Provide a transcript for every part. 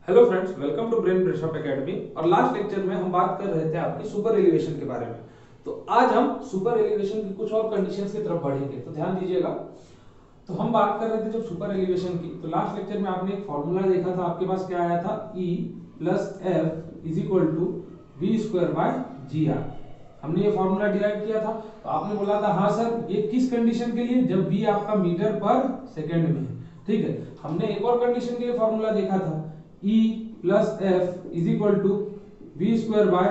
Hello friends, welcome to Brain Brushup Academy. और last lecture में हम बात कर रहे थे आपकी सुपर एलिवेशन के बारे में। तो आज हम सुपर एलिवेशन की कुछ और कंडीशंस की तरफ बढ़ेंगे, तो ध्यान दीजिएगा। तो हम बात कर रहे थे जब सुपर एलिवेशन की, तो लास्ट लेक्चर में आपने एक फॉर्मूला देखा था, आपके पास क्या आया था, E plus F is equal to V square by G R. हमने ये फॉर्मूला डिराइव किया था। तो आपने बोला था हाँ सर, ये किस कंडीशन के लिए, जब v आपका मीटर पर सेकेंड में है। ठीक है, हमने एक और कंडीशन के लिए फॉर्मूला देखा था, E plus F is equal to V square by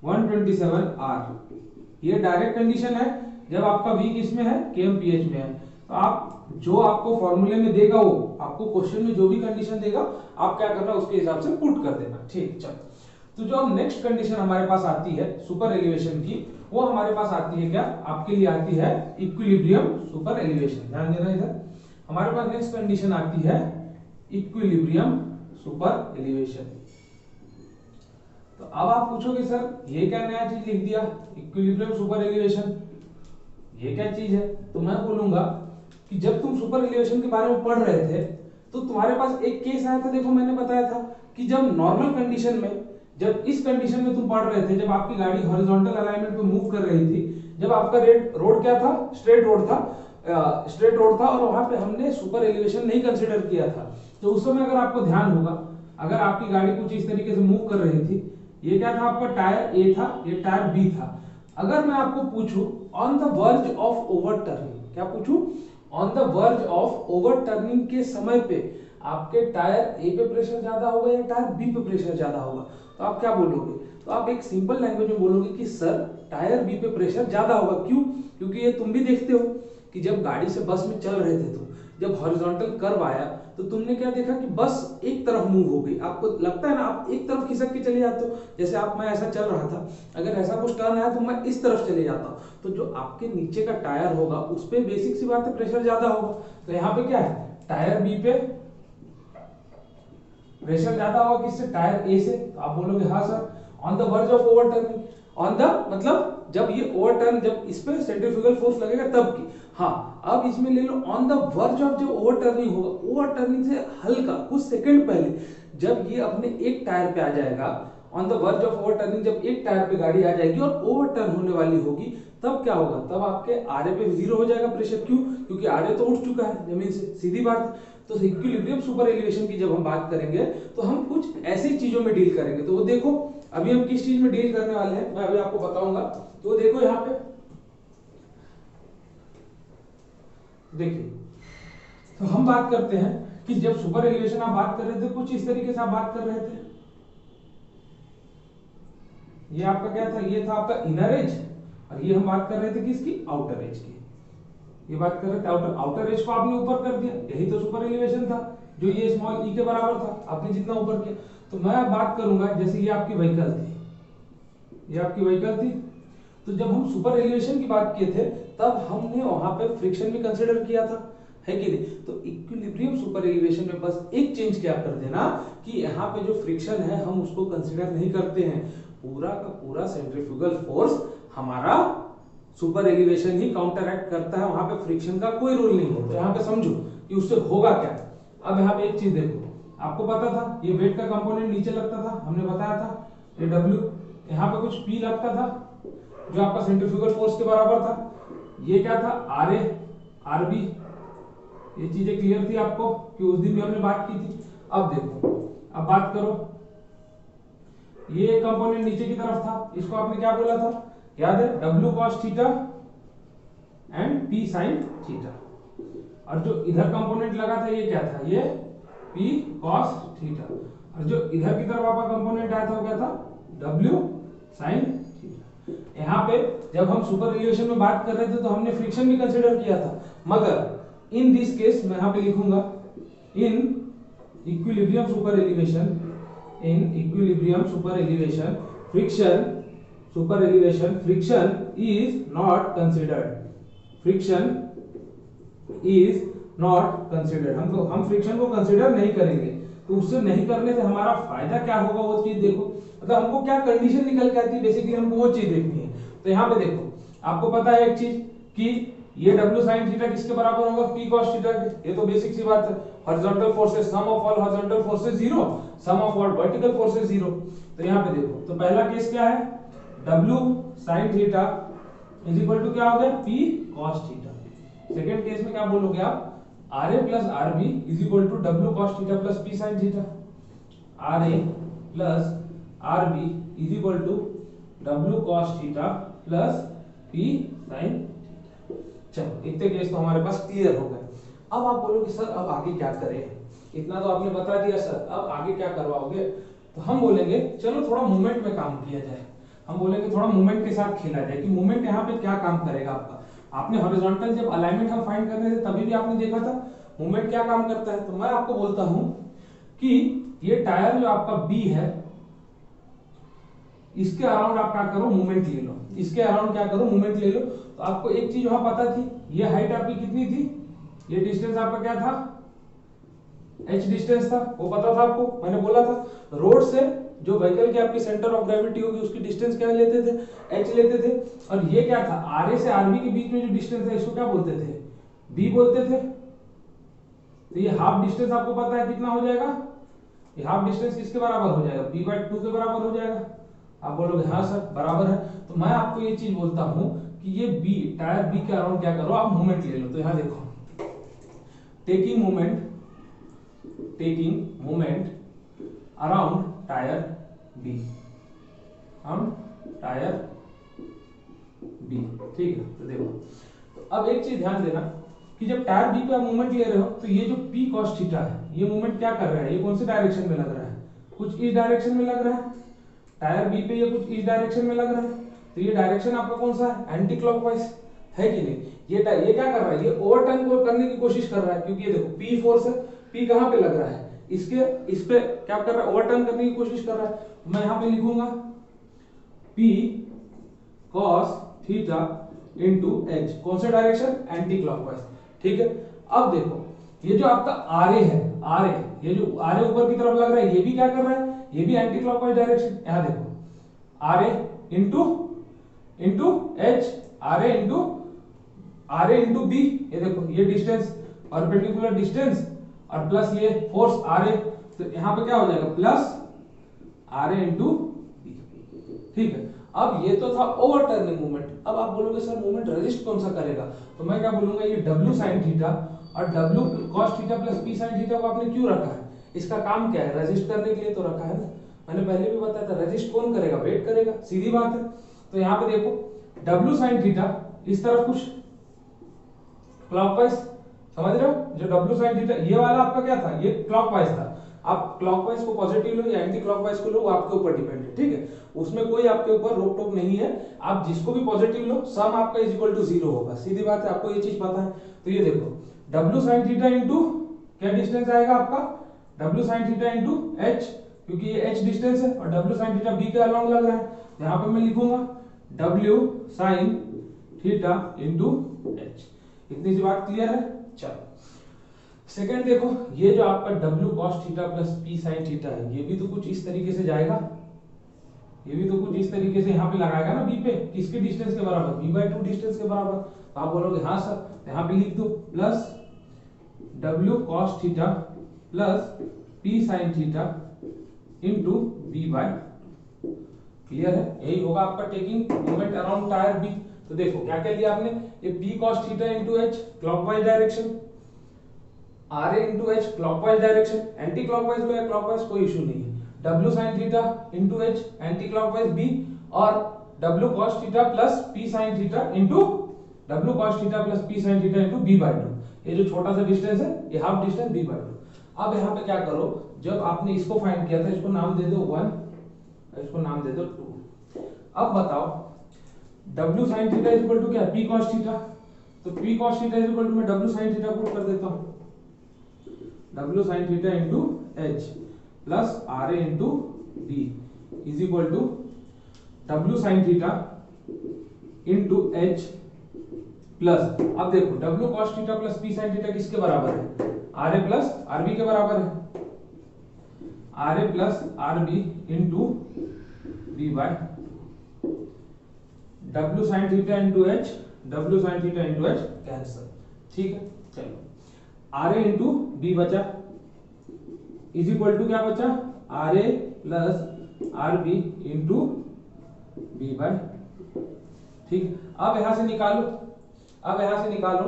127 R. ये डायरेक्ट कंडीशन है जब आपका v किस में है, kmph में है। तो आप जो आपको फॉर्मूले में देगा, वो आपको क्वेश्चन में जो भी कंडीशन देगा, आप क्या करना, उसके हिसाब से पुट कर देना। ठीक, चलो। तो जो अब नेक्स्ट कंडीशन हमारे पास आती है सुपर एलिवेशन की, वो हमारे पास आती है क्या, आपके लिए आती है इक्विलिब्रियम सुपर एलिवेशन। ध्यान देना, इधर हमारे पास नेक्स्ट कंडीशन आती है इक्विलिब्रियम सुपर एलिवेशन। तो अब आप पूछोगे सर ये क्या नया चीज लिख दिया, इक्विलिब्रियम सुपर एलिवेशन, ये क्या चीज है। तो मैं बोलूंगा कि जब तुम सुपर एलिवेशन के बारे में पढ़ रहे थे, तो तुम्हारे पास एक केस आया था। देखो, मैंने बताया था कि जब नॉर्मल कंडीशन में, जब इस कंडीशन में तुम पढ़ रहे थे, जब आपकी गाड़ी हॉरिजॉन्टल अलाइनमेंट पे मूव कर रही थी, जब आपका रोड क्या था, स्ट्रेट रोड था, और वहां पे हमने सुपर एलिवेशन नहीं कंसीडर किया था। तो उस समय अगर आपको ध्यान होगा, अगर आपकी गाड़ी कुछ इस तरीके से मूव कर रही थी, ये क्या था, आपका टायर ए था, ये टायर बी था। अगर मैं आपको पूछूं on the verge of overturning, क्या पूछूं, on the verge of overturning के समय पे आपके टायर ए पे प्रेशर ज्यादा होगा या टायर बी पे प्रेशर ज्यादा होगा, तो आप क्या बोलोगे। तो आप एक सिंपल लैंग्वेज में बोलोगे कि सर टायर बी पे प्रेशर ज्यादा होगा। क्यों? क्योंकि ये तुम भी देखते हो कि जब गाड़ी से बस में चल रहे थे, तो जब हॉरिजॉन्टल कर्व आया, तो तुमने क्या देखा कि बस एक तरफ मूव हो गई। आपको लगता है ना, आप एक तरफ खिसक के चले जाते हो। जैसे आप, मैं ऐसा चल रहा था, अगर ऐसा कुछ टर्न आया तो मैं इस तरफ चले जाता हूँ, तो जो आपके नीचे का टायर होगा उस पे बेसिक सी बात है, प्रेशर ज्यादा होगा। तो यहाँ पे क्या है, टायर बी पे प्रेशर ज्यादा होगा, किससे, टायर ए से। तो आप बोलोगे हाँ sir, on the verge of overturning, on the मतलब जब ये ओवरटर्न, जब इस पे सेंट्रीफ्यूगल फोर्स लगेगा तब की। हाँ, अब इसमें ले लो ऑन द वर्ज ऑफ, जब ओवरटर्निंग होगा, ओवरटर्निंग से हल्का कुछ सेकंड पहले, जब ये अपने एक टायर पे आ जाएगा, on the verge of overturning, जब एक टायर पे गाड़ी आ जाएगी और ओवरटर्न होने वाली होगी, तब क्या होगा, तब आपके आरए पे जीरो हो जाएगा प्रेशर। क्यों? क्योंकि आरए तो उठ चुका है जमीन से, सीधी बात। तो इक्विलिब्रियम सुपर एलिवेशन की जब हम बात करेंगे, तो हम कुछ ऐसी चीजों में डील करेंगे। तो वो देखो, अभी हम किस चीज में डील करने वाले हैं, मैं अभी आपको बताऊंगा। तो देखो यहाँ पे, देखिए, तो हम बात करते हैं कि जब सुपर एलिवेशन आप बात कर रहे थे, कुछ इस तरीके से आप बात कर रहे थे। ये आपका क्या था, ये था आपका इनर एज, और ये हम बात कर रहे थे किसकी, आउटर एज की। ये बात कर रहे थे आउटर एज को आपने ऊपर कर दिया, यही तो सुपर एलिवेशन था। जो ये स्मॉल ई के बराबर था, आपने जितना ऊपर किया। तो मैं बात करूंगा, जैसे ये आपकी व्हीकल थी, ये आपकी व्हीकल थी, तो जब हम सुपर एलिवेशन की बात किए थे, तब हमने वहां पे फ्रिक्शन भी कंसीडर किया था, है कि नहीं। तो इक्विलिब्रियम सुपर एलिवेशन में बस एक चेंज क्या कर देना, कि यहाँ पे जो फ्रिक्शन है हम उसको कंसीडर नहीं करते हैं। पूरा का पूरा सेंट्रीफ्यूगल फोर्स हमारा सुपर एलिवेशन ही काउंटरएक्ट करता है, वहां पे फ्रिक्शन का कोई रोल नहीं होता। यहाँ पे समझो कि उससे होगा क्या। अब यहाँ पे एक चीज देखो, आपको पता था ये वेट का कंपोनेंट नीचे लगता था, हमने बताया था, ये डब्ल्यू, यहाँ पे कुछ पी लगता था जो आपका सेंट्रीफ्यूगल फोर्स के बराबर था। ये क्या था, आर ए, आर बी। ये चीजें क्लियर थी आपको कि उस दिन भी हमने बात की थी। अब देखो, अब बात करो, ये कंपोनेंट नीचे की तरफ था, इसको आपने क्या बोला था, याद है, W cos theta and P sin theta. और जो इधर कंपोनेंट लगा था, ये क्या था, ये P cos थीटा। और जो इधर की तरफ आपका कंपोनेंट आया था, वो क्या था, W sin थीटा। यहाँ पे जब हम सुपर एलिवेशन में बात कर रहे थे, तो हमने फ्रिक्शन भी कंसीडर किया था, मगर इन दिस केस मैं यहाँ पे लिखूंगा, इन equilibrium super elevation, in equilibrium super elevation friction, super elevation friction is not considered, friction is not considered. हम फ्रिक्शन को कंसिडर नहीं करेंगे। तो उससे नहीं करने से हमारा फायदा क्या होगा, वो चीज देखो। मतलब हमको क्या कंडीशन निकल के आती है, बेसिकली हमको वो चीज देखनी है। तो यहाँ पे देखो, आपको पता है एक चीज कि ये W sin थीटा किसके बराबर होगा? P cos थीटा के। ये तो बेसिक सी बात है। Horizontal forces, sum of all horizontal forces 0, sum of all vertical forces 0। तो यहाँ पे देखो, तो पहला केस क्या है? W sin theta is equal to क्या हो गया? P cos theta. Second case में क्या बोलोगे आप? RA plus RB is equal to W cos theta plus P sin theta. RA plus RB is equal to W cos theta plus P sin। चलो इतने case तो हमारे पास clear हो गए। अब आप बोलोगे सर अब आगे क्या करें? इतना तो आपने बता दिया सर, अब आगे क्या करवाओगे? तो हम बोलेंगे चलो थोड़ा मूवमेंट में काम किया जाए। हम बोलेंगे थोड़ा मूवमेंट के साथ खेला जाए कि मूवमेंट यहाँ पे क्या काम करेगा आपका। आपने हॉरिजॉन्टल जब अलाइनमेंट हम फाइंड कर रहे थे तभी भी आपने देखा था मूवमेंट क्या काम करता है। तो मैं आपको बोलता हूं कि ये टायर जो आपका बी है इसके अराउंड आप क्या करो? मूवमेंट ले लो। इसके अराउंड क्या करो? मूवमेंट ले लो। तो आपको एक चीज वहां पता थी, ये हाइट आपकी कितनी थी? ये डिस्टेंस आपका क्या था? h डिस्टेंस था, वो पता था आपको, मैंने बोला था। रोड से जो व्हीकल की आपकी सेंटर ऑफ ग्रेविटी होगी उसकी डिस्टेंस क्या लेते थे? h लेते थे। और ये क्या था? RA से RB के बीच में जो डिस्टेंस है इसको क्या बोलते थे? b बोलते थे। तो ये हाफ डिस्टेंस आपको पता है कितना हो जाएगा? ये हाफ डिस्टेंस किसके बराबर हो जाएगा? b/2 के बराबर हो जाएगा। आप बोलोगे हाँ सर बराबर है। तो मैं आपको ये चीज बोलता हूं कि ये बी, टायर बी के अराउंड क्या करो? आप मूवमेंट ले लो। तो यहां देखो, taking movement around tyre B, हम टायर बी, ठीक है। तो देखो, तो अब एक चीज ध्यान देना कि जब टायर बी पे आप मूवमेंट ले रहे हो तो ये जो P cos थीटा है ये मूवमेंट क्या कर रहा है? ये कौन से डायरेक्शन में लग रहा है? कुछ इस डायरेक्शन में लग रहा है। टायर बी पे ये कुछ इस डायरेक्शन में लग रहा है। तो ये डायरेक्शन आपका कौन सा है? एंटी क्लॉकवाइज है कि नहीं? ये क्या कर रहा है? ये ओवरटर्न को करने की कोशिश कर रहा है, क्योंकि ये देखो P फोर्स है, P कहां पे लग रहा है? इस पे क्या कर रहा है? ओवरटर्न करने की कोशिश कर रहा है। मैं यहां पे लिखूंगा P cos theta into h, कौन सा डायरेक्शन? एंटी क्लॉकवाइज, ठीक है। अब देखो ये जो आपका RA है, ये जो RA ऊपर की तरफ लग रहा है ये भी क्या कर रहा है? ये भी एंटी क्लॉकवाइज डायरेक्शन। यहां देखो RA into h, RA into B, ये देखो ये डिस्टेंस, परपेंडिकुलर डिस्टेंस और प्लस ये फोर्स RA। तो यहां पे क्या हो जाएगा? प्लस RA इनटू B, ठीक है। अब ये तो था ओवरटर्निंग मूवमेंट। अब आप बोलोगे सर मूवमेंट रेजिस्ट कौन सा करेगा? तो मैं क्या बोलूंगा, ये W sin थीटा और W cos theta plus P sin theta को आपने क्यों रखा है? इसका काम क्या है? रेजिस्ट करने के लिए तो रखा है ना। मैंने पहले भी बताया था रेजिस्ट कौन करेगा? वेट करेगा, सीधी बात है। तो यहाँ पे देखो W sin थीटा इस तरफ कुछ क्लॉकवाइज, समझ रहे हो? जो W sin थीटा ये वाला आपका क्या था? ये क्लॉकवाइज था। आप क्लॉकवाइज को पॉजिटिव लो या एंटी क्लॉकवाइज को लो, वो आपके ऊपर डिपेंड है, ठीक है। उसमें कोई आपके ऊपर रोक टोक नहीं है। आप जिसको भी पॉजिटिव लो, सम आपका इज इक्वल टू 0 होगा, सीधी बात है, आपको ये चीज पता है। तो ये देखो W sin थीटा इनटू क्या डिस्टेंस आएगा आपका? W sin theta into h, क्योंकि ये h डिस्टेंस है और W sin थीटा b के अलाउंग लग रहा है। यहां पे मैं लिखूंगा W sin theta into h। इतनी सी बात क्लियर है? चलो सेकंड देखो, ये जो आपका W cos theta plus P sin theta है ये भी तो कुछ इस तरीके से जाएगा। ये भी तो कुछ इस तरीके से यहाँ पे लगाएगा ना B पे, किसके डिस्टेंस के बराबर? b/2 डिस्टेंस के बराबर। तो आप बोलोगे हाँ सर, यहाँ पे लिख दो plus W cos theta plus P sin theta into b/2। Clear है? यही होगा आपका taking moment around tyre B। तो देखो क्या कह दिया आपने? ये P cos theta into h clockwise direction, RA into h clockwise direction, anticlockwise लो या क्लॉकवाइज कोई इशू नहीं है। W sin theta into h anticlockwise B, और W cos theta plus P sin theta into W cos theta plus P sin theta into b/2। ये जो छोटा सा डिस्टेंस है ये हाफ डिस्टेंस b/2। अब यहाँ पे क्या करो, जब आपने इसको फाइंड किया था इसको नाम दे दो 1, इसको नाम दे दो 2। अब बताओ W sin theta is equal to क्या? P cos theta. तो P cos theta is equal to मैं W sin थीटा पुट कर देता हूं, W sin theta into h plus RA into B is equal to W sin theta into h plus, अब देखो W cos theta plus P sin theta किसके बराबर है? RA plus RB के बराबर है। RA plus RB into B/2। W sin theta into h W sin theta into H cancel, ठीक है। चलो RA इंटू बी बचा इज इक्वल टू क्या बचा, RA plus RB into B by, ठीक। अब यहां से निकालो, अब यहां से निकालो,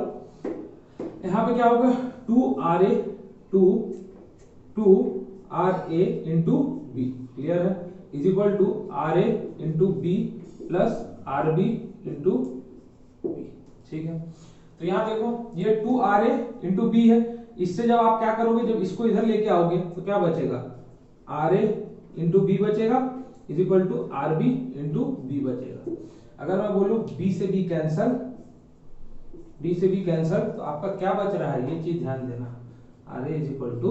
यहां पे क्या होगा 2RA 2RA into b, clear है, is equal to RA into b plus RB into b, ठीक है। तो यहां देखो ये 2RA इंटू बी है, इससे जब आप क्या करोगे, जब इसको इधर लेके आओगे तो क्या बचेगा, RA इंटू बी बचेगा is equal to RB into B बचेगा। अगर मैं बोलूं B से B कैंसल, B से B कैंसल, तो आपका क्या बच रहा है, ये चीज ध्यान देना, RA इज इक्वल टू,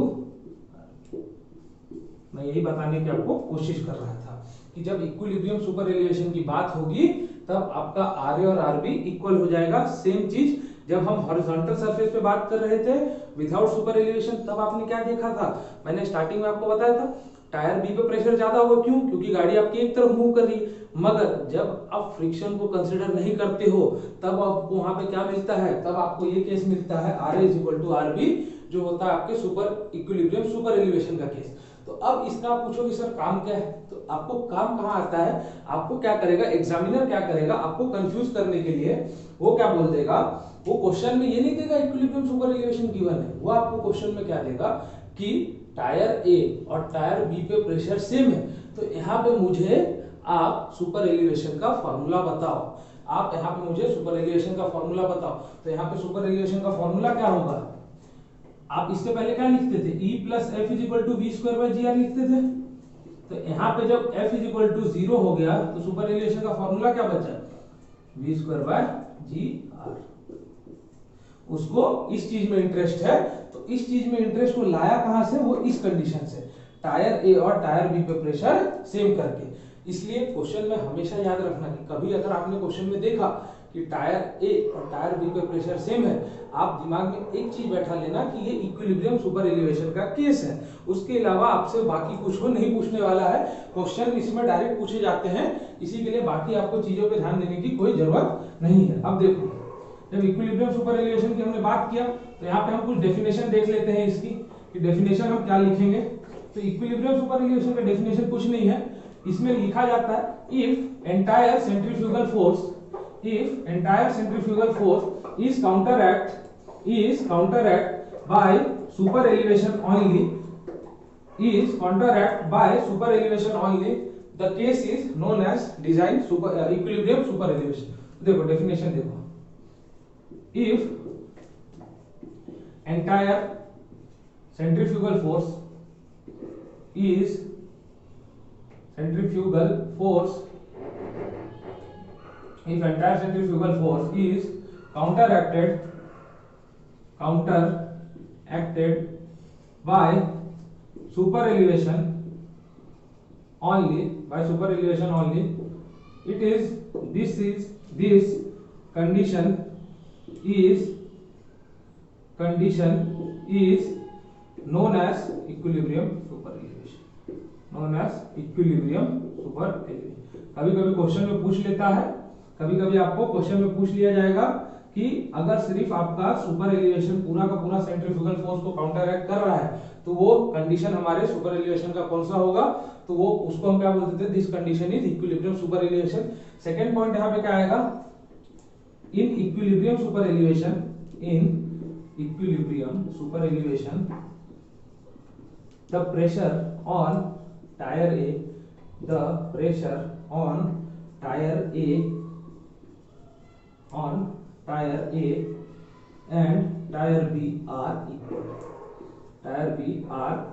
मैं यही बताने की आपको कोशिश कर रहा था कि जब इक्विलिब्रियम सुपर एलिवेशन की बात होगी तब आपका RA और RB इक्वल हो जाएगा। सेम चीज जब हम हॉरिजॉन्टल सरफेस पे बात कर रहे थे विदाउट सुपर एलिवेशन, तब आपने क्या देखा था, मैंने स्टार्टिंग में आपको बताया था टायर बी पे प्रेशर ज्यादा होगा, क्यों, क्योंकि गाड़ी आपकी एक तरफ मूव कर रही है। मगर जब आप फ्रिक्शन को कंसीडर नहीं करते हो तब आपको वहां पे क्या मिलता है, तब आपको ये केस मिलता है RA is equal to RB, जो होता है आपके सुपर इक्विलिब्रियम सुपर एलिवेशन का केस। तो अब इसका आप पूछोगे सर काम क्या है, तो आपको काम कहाँ आता है, आपको क्या करेगा एग्जामिनर, क्या करेगा आपको कंफ्यूज करने के लिए, वो क्या बोल देगा, वो क्वेश्चन में ये नहीं देगा इक्विलिब्रियम सुपर एलिवेशन गिवन है, वो आपको क्वेश्चन में क्या देगा कि टायर ए और टायर बी पे प्रेशर सेम है, तो यहाँ पे मुझे आप सुपर एलिवेशन का फॉर्मूला बताओ, आप यहाँ पे मुझे सुपर एलिवेशन का फॉर्मूला बताओ। तो यहाँ पे सुपर एलिवेशन का फॉर्मूला क्या होगा, आप इससे पहले क्या लिखते थे, E plus F is equal to V square by G R लिखते थे। तो यहाँ पे जब F इज इक्वल टू 0 हो गया तो सुपर एलिवेशन का फॉर्मूला क्या बचा, V square by G R. उसको इस चीज में इंटरेस्ट है, तो इस चीज में इंटरेस्ट को लाया कहां से, वो इस कंडीशन से, टायर ए और टायर बी पे प्रेशर सेम करके। इसलिए क्वेश्चन में हमेशा याद रखना कि कभी अगर आपने क्वेश्चन में देखा कि टायर ए और टायर बी पे प्रेशर सेम है, आप दिमाग में एक चीज बैठा लेना कि ये इक्विलिब्रियम सुपर एलिवेशन का केस है, उसके अलावा आपसे बाकी कुछ को नहीं पूछने वाला है। क्वेश्चन इसमें डायरेक्ट पूछे जाते हैं, इसी के लिए बाकी आपको चीजों पे ध्यान देने की कोई जरूरत नहीं है। अब देखो जब इक्विलिब्रियम सुपर एलिवेशन की हमने बात किया तो यहाँ पे हम कुछ डेफिनेशन देख लेते हैं इसकी, कि डेफिनेशन हम क्या लिखेंगे। तो इक्विलिब्रियम सुपर एलिवेशन का डेफिनेशन कुछ नहीं है, इसमें लिखा जाता है if entire centrifugal force, if entire centrifugal force is counteract by super elevation only, is counteract by super elevation only, the case is known as design super equilibrium super elevation। देखो definition देखो, if entire centrifugal force is centrifugal force, if entire centrifugal force is counteracted by super elevation only, it is this condition is known as equilibrium super elevation। कभी कभी question में पूछ लेता है, कभी कभी आपको क्वेश्चन में पूछ लिया जाएगा कि अगर सिर्फ आपका सुपर एलिवेशन पूरा का पूरा सेंट्रीफ्यूगल फोर्स को काउंटरएक्ट कर रहा है तो वो कंडीशन हमारे सुपर एलिवेशन का कौन सा होगा, तो वो उसको हम क्या बोलते थे, this condition is equilibrium superelevation. Second point यहाँ पे क्या आएगा, in equilibrium superelevation the pressure on tyre A and tyre B are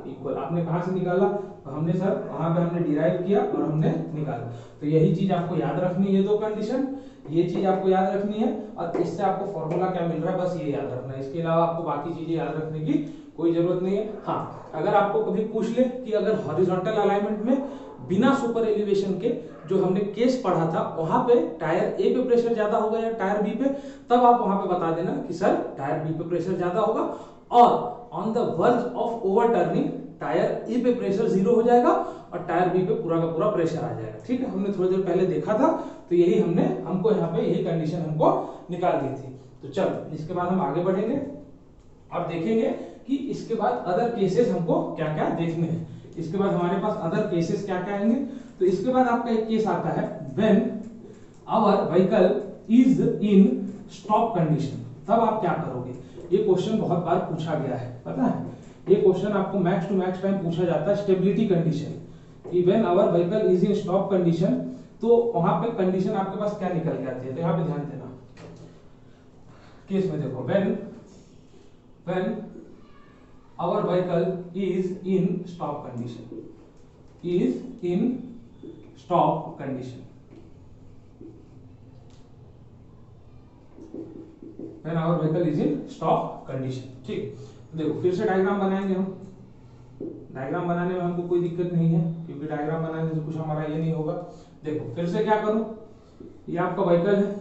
equal. आपने कहां से निकाला, तो हमने सर वहां पे हमने डिराइव किया और हमने निकाला। तो यही चीज आपको याद रखनी है, ये दो कंडीशन, ये चीज आपको याद रखनी है, और इससे आपको फॉर्मूला क्या मिल रहा है बस ये याद रखना है। इसके अलावा आपको बाकी चीजें याद रखने की कोई जरूरत नहीं है। हाँ, अगर आपको कभी पूछ ले कि अगर हॉरिजॉन्टल अलाइनमेंट में बिना सुपर एलिवेशन के जो हमने केस पढ़ा था वहां पे टायर ए पे प्रेशर ज्यादा होगा या टायर बी पे, तब आप वहां पे बता देना कि सर टायर बी पे प्रेशर ज्यादा होगा, और on the verge of overturning tyre a पे प्रेशर 0 हो जाएगा और टायर बी पे पूरा का पूरा प्रेशर आ जाएगा। ठीक है, हमने थोड़ी देर पहले देखा था, तो यही हमको यहाँ पे यही कंडीशन हमको निकाल दी थी। तो चलो इसके बाद हम आगे बढ़ेंगे और देखेंगे कि इसके बाद अदर केसेस हमको क्या क्या देखने हैं। इसके बाद हमारे पास अदर केसेस क्या क्या आएंगे। तो इसके बाद आपका एक केस आता है when our vehicle is in stop condition. तब आप क्या करोगे? ये क्वेश्चन बहुत बार पूछा गया है, पता है ये क्वेश्चन आपको मैक्स टू मैक्स टाइम पूछा जाता है स्टेबिलिटी कंडीशन कि when our vehicle is in stop condition. तो वहां पे कंडीशन आपके पास क्या निकल के आती है, तो यहाँ पे ध्यान देना केस में देखो when our vehicle is in stop condition, is in stop condition, when our vehicle is in stop condition. ठीक, देखो फिर से डायग्राम बनाएंगे हम। डायग्राम बनाने में हमको कोई दिक्कत नहीं है क्योंकि डायग्राम बनाने से कुछ हमारा ये नहीं होगा। देखो फिर से क्या करूं, ये आपका व्हीकल है,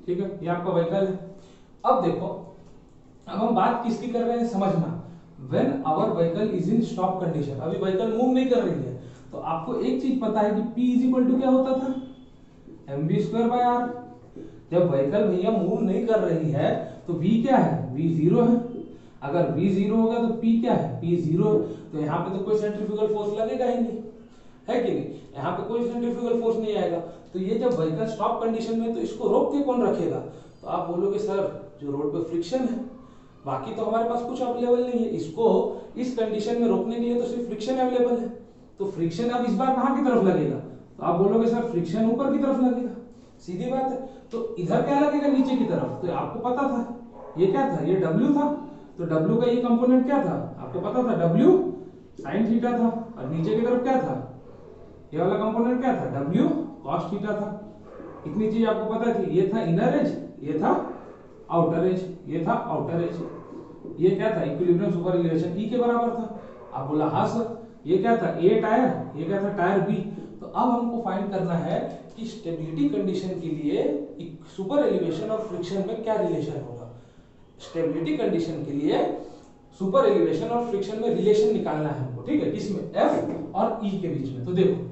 ठीक है, ये आपका व्हीकल है। अब देखो, अब हम बात किसकी कर रहे हैं समझना। When our vehicle is in stop condition, अभी व्हीकल मूव नहीं कर रही है, तो आपको एक चीज पता है कि P इज इक्वल टू क्या होता था, mv²/r। जब व्हीकल भैया मूव नहीं कर रही है तो v क्या है, v 0 है। अगर v 0 होगा तो p क्या है, p 0 है। तो यहाँ पे तो कोई सेंट्रीफ्यूगल फोर्स लगेगा ही नहीं, है कि नहीं, यहाँ पे कोई सेंट्रीफ्यूगल फोर्स नहीं आएगा। तो ये जब व्हीकल स्टॉप कंडीशन में, तो इसको रोक के कौन रखेगा? तो आप बोलोगे सर जो रोड पे फ्रिक्शन है, बाकी तो हमारे पास कुछ अवेलेबल नहीं है। इसको इस कंडीशन में रोकने के लिए तो सिर्फ फ्रिक्शन अवेलेबल है। तो फ्रिक्शन अब इस बार कहाँ की तरफ लगेगा? तो आप बोलोगे सर फ्रिक्शन ऊपर की तरफ लगेगा, सीधी बात है। तो इधर क्या लगेगा, नीचे की तरफ। तो आपको पता था ये क्या था, ये W था। तो W का ये कंपोनेंट क्या था, आपको पता था W sin थीटा था। और नीचे की तरफ क्या था, ये वाला कंपोनेंट क्या था, W cos थीटा था। इतनी चीज आपको पता थी। ये था इनर एज, ये था आउटर एज, ये था आउटर एज। ये क्या था, इक्विलिब्रियम सुपर एलिवेशन E के बराबर था। आप बोला हाँ सर। ये क्या था, A टायर, ये क्या था टायर B। तो अब हमको फाइंड करना है कि स्टेबिलिटी कंडीशन के लिए सुपर एलिवेशन और फ्रिक्शन में क्या रिलेशन होगा। स्टेबिलिटी कंडीशन के लिए सुपर एलिवेशन और फ्रिक्शन में रिलेशन निकालना है हमको, ठीक है, किसमें, F और E के बीच में। तो देखो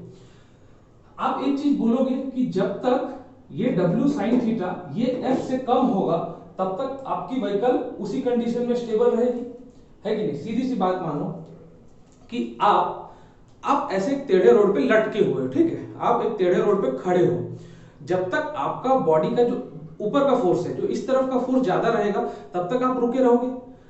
आप एक चीज बोलोगे कि जब तक ये W sin थीटा ये F से कम होगा तब तक आपकी व्हीकल उसी कंडीशन में स्टेबल रहेगी, है कि नहीं। सीधी सी बात मानो कि आप ऐसे एक टेढ़े रोड पे लटके हुए हो, ठीक है, आप एक टेढ़े रोड पे खड़े हो। जब तक आपका बॉडी का जो ऊपर का फोर्स है, जो इस तरफ का फोर्स ज्यादा रहेगा, तब तक आप रुके रहोगे।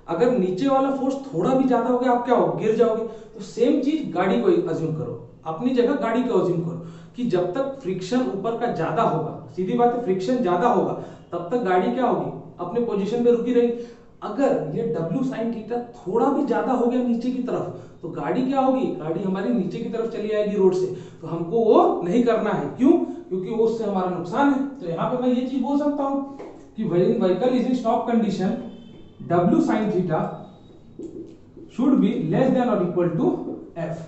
अगर नीचे वाला फोर्स थोड़ा भी ज्यादा हो गया, आप क्या हो, गिर जाओगे। तो सेम चीज गाड़ी को अज्यूम करो, अपनी जगह गाड़ी को अज्यूम करो कि जब तक फ्रिक्शन ऊपर का ज्यादा होगा, सीधी बात है, फ्रिक्शन ज्यादा होगा, तब तक गाड़ी क्या होगी, अपने पोजीशन पे रुकी रहेगी। अगर ये W sin थीटा थोड़ा भी ज्यादा हो गया नीचे की तरफ, तो गाड़ी क्या होगी, गाड़ी हमारी नीचे की तरफ चली आएगी रोड से। तो हमको वो नहीं करना है, क्यों, क्योंकि वो उससे हमारा नुकसान है। तो यहाँ पे मैं ये चीज बोल सकता हूँ कि vehicle is in stop condition, W sin theta should be less than और equal to F।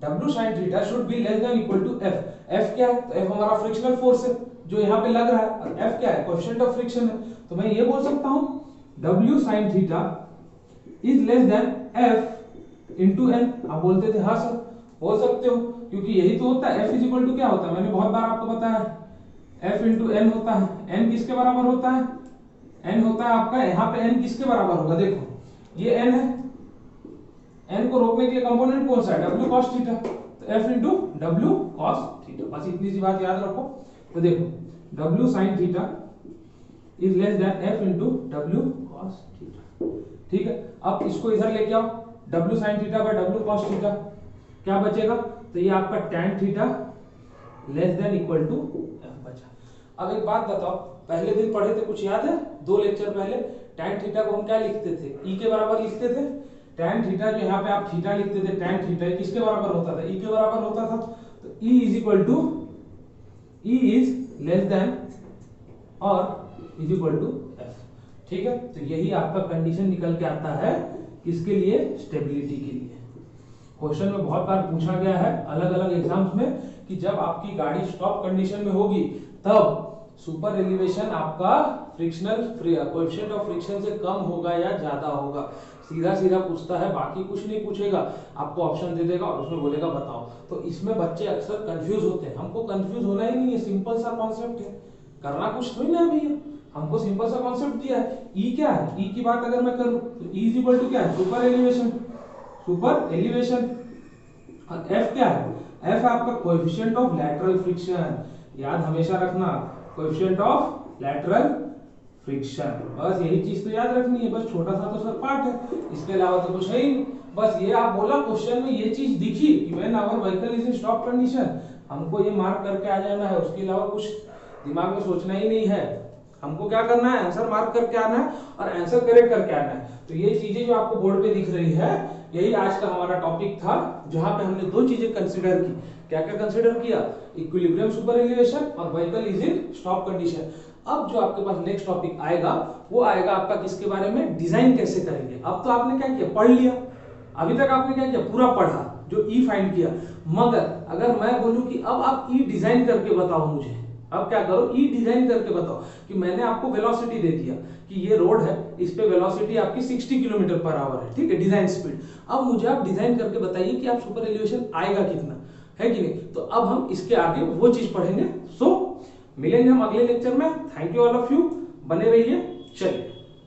W sin theta should be less than equal to F। F क्या है, तो F हमारा फ्रिक्शनल फोर्स है जो यहाँ पे लग रहा है, और F क्या है, कोएफिशिएंट ऑफ फ्रिक्शन है। तो मैं ये बोल सकता हूँ W sin theta is less than F into N। आप बोलते थे हाँ सर, बोल सकते हो, क्योंकि यही तो होता है। F इज इक्वल टू क्या होता है, मैंने बहुत बार आपको बताया, F इंटू N होता है। N किसके बराबर होता है, N होता है आपका, यहाँ पे N किसके बराबर होगा, देखो ये N है, N को रोकने के लिए कंपोनेंट कौन सा है, W cos थीटा। तो F into W cos theta, बस इतनी सी बात याद रखो। तो देखो W sin theta is less than F into W cos theta, ठीक है। अब इसको इधर लेके आओ, W sin theta by W cos theta क्या बचेगा, तो ये आपका tan theta less than equal to F बचा। अब एक बात बताओ, पहले दिन पढ़े थे, कुछ याद है, 2 लेक्चर पहले tan थीटा को हम क्या लिखते थे, E के बराबर लिखते थे। tan थीटा जो यहाँ पे आप थीटा लिखते थे, tan थीटा किसके बराबर होता था, E के बराबर होता था। तो E is equal to, E is less than और इज इक्वल टू F, ठीक है। तो यही आपका कंडीशन निकल के आता है, किसके लिए, स्टेबिलिटी के लिए। क्वेश्चन में बहुत बार पूछा गया है अलग अलग एग्जाम्स में कि जब आपकी गाड़ी स्टॉप कंडीशन में होगी तब सुपर एलिवेशन आपका फ्रिक्शनल कोएफिशिएंट ऑफ फ्रिक्शन से कम होगा या ज्यादा होगा। सीधा सीधा पूछता है, बाकी कुछ नहीं पूछेगा, आपको ऑप्शन दे देगा और उसमें बोलेगा बताओ। तो इसमें बच्चे अक्सर कंफ्यूज होते हैं, हमको कंफ्यूज होना ही नहीं है, सिंपल सा कॉन्सेप्ट है, करना कुछ थोड़ी ना है भैया, हमको सिंपल सा कॉन्सेप्ट दिया है। ई क्या है, ई की बात अगर मैं करूं तो ई इज इक्वल टू क्या है, सुपर एलिवेशन, सुपर एलिवेशन। और एफ क्या है, एफ है आपका कोएफिशिएंट ऑफ लैटरल फ्रिक्शन, याद हमेशा रखना, कोएफिशिएंट ऑफ लैटरल फ्रिक्शन, बस यही चीज तो याद रखनी है, बस छोटा सा तो सर पार्ट है, इसके अलावा तो कुछ है ही नहीं। बस ये आप बोला क्वेश्चन में ये चीज दिखी कि when our vehicle is in stop condition, हमको ये मार्क करके आ जाना है, उसके अलावा कुछ दिमाग में सोचना ही नहीं है, हमको क्या करना है, आंसर मार्क करके आना है और आंसर करेक्ट करके आना है। तो ये चीजें जो आपको बोर्ड पे दिख रही है, यही आज का हमारा टॉपिक था, जहां पे हमने दो चीजें कंसीडर की। क्या क्या कंसीडर किया, इक्विलिब्रियम सुपर एलिवेशन और vehicle is in stop condition. अब जो आपके पास नेक्स्ट टॉपिक आएगा वो आएगा आपका किसके बारे में, डिजाइन कैसे करेंगे। अब तो आपने क्या किया, पढ़ लिया, अभी तक आपने क्या किया, पूरा पढ़ा, जो ई फाइंड किया। मगर अगर मैं बोलूं कि अब आप ई डिजाइन करके बताओ मुझे, अब क्या करो, ई डिजाइन करके बताओ कि मैंने आपको वेलोसिटी दे दिया कि ये रोड है, इस पे वेलोसिटी आपकी 60 किलोमीटर पर आवर है, ठीक है, डिजाइन स्पीड। अब मुझे आप डिजाइन करके बताइए कि आप सुपर एलिवेशन आएगा कितना, है कि नहीं। तो अब हम इसके आगे वो चीज पढ़ेंगे। सो मिलेंगे हम अगले लेक्चर में। Thank you all of you, बने रहिए, चलिए।